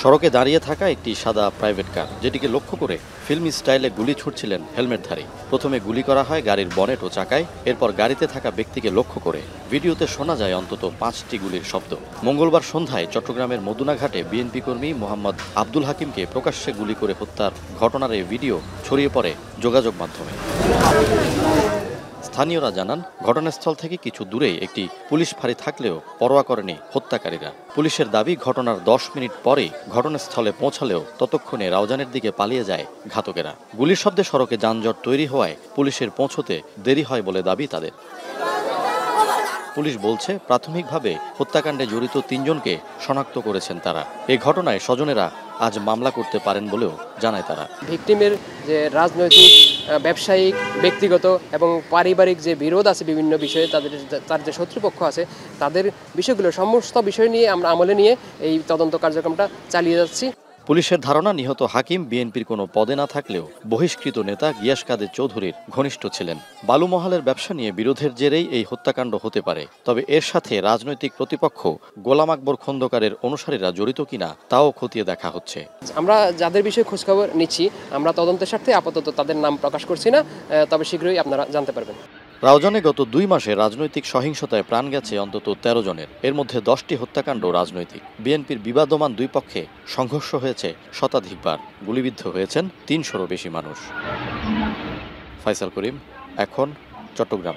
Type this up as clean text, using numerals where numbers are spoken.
সড়কে দাঁড়িয়ে থাকা একটি সাদা প্রাইভেট কার, যেটিকে লক্ষ্য করে ফিল্মি স্টাইলে গুলি ছুটছিলেন হেলমেটধারী। প্রথমে গুলি করা হয় গাড়ির বনেট ও চাকায়, এরপর গাড়িতে থাকা ব্যক্তিকে লক্ষ্য করে। ভিডিওতে শোনা যায় অন্তত 5টি গুলির শব্দ। মঙ্গলবার সন্ধ্যায় চট্টগ্রামের মদুনাঘাটে বিএনপি কর্মী মোহাম্মদ আব্দুল হাকিমকে প্রকাশ্যে গুলি করে হত্যার ঘটনার এই ভিডিও ছড়িয়ে পড়ে যোগাযোগ মাধ্যমে। স্থানীয়রা জানান, ঘটনাস্থল থেকে কিছু দূরেই একটি পুলিশ ফাঁড়ি থাকলেও পরোয়া করেনি হত্যাকারীরা। পুলিশের দাবি, ঘটনার 10 মিনিট পরেই ঘটনাস্থলে পৌঁছালেও ততক্ষণে রাউজানের দিকে পালিয়ে যায় ঘাতকেরা। গুলির শব্দে সড়কে যানজট তৈরি হওয়ায় পুলিশের পৌঁছতে দেরি হয় বলে দাবি তাদের। পুলিশ বলছে, প্রাথমিকভাবে হত্যাকাণ্ডে জড়িত 3 জনকে শনাক্ত করেছেন তারা। এই ঘটনায় স্বজনেরা আজ মামলা করতে পারেন বলেও জানায় তারা। ভিকটিমের যে রাজনৈতিক, ব্যবসায়িক, ব্যক্তিগত এবং পারিবারিক যে বিরোধ আছে বিভিন্ন বিষয়ে, তার যে শত্রুপক্ষ আছে, তাদের বিষয়গুলো সমস্ত বিষয় নিয়ে আমরা আমলে নিয়ে এই তদন্ত কার্যক্রমটা চালিয়ে যাচ্ছি। পুলিশের ধারণা, নিহত হাকিম বিএনপির কোনো পদে না থাকলেও বহিষ্কৃত নেতা গিয়াস কাদের চৌধুরীর ঘনিষ্ঠ ছিলেন। বালুমহালের ব্যবসা নিয়ে বিরোধের জেরেই এই হত্যাকাণ্ড হতে পারে। তবে এর সাথে রাজনৈতিক প্রতিপক্ষ গোলাম আকবর খন্দকারের অনুসারীরা জড়িত কিনা তাও খতিয়ে দেখা হচ্ছে। আমরা যাদের বিষয়ে খোঁজখবর নিচ্ছি, আমরা তদন্তের স্বার্থে আপাতত তাদের নাম প্রকাশ করছি না, তবে শীঘ্রই আপনারা জানতে পারবেন। রাউজানে গত 2 মাসে রাজনৈতিক সহিংসতায় প্রাণ গেছে অন্তত 13 জনের। এর মধ্যে 10টি হত্যাকাণ্ড রাজনৈতিক। বিএনপির বিবাদমান 2 পক্ষে সংঘর্ষ হয়েছে শতাধিকবার। গুলিবিদ্ধ হয়েছেন 300-রও বেশি মানুষ। ফয়সাল করিম, এখন, চট্টগ্রাম।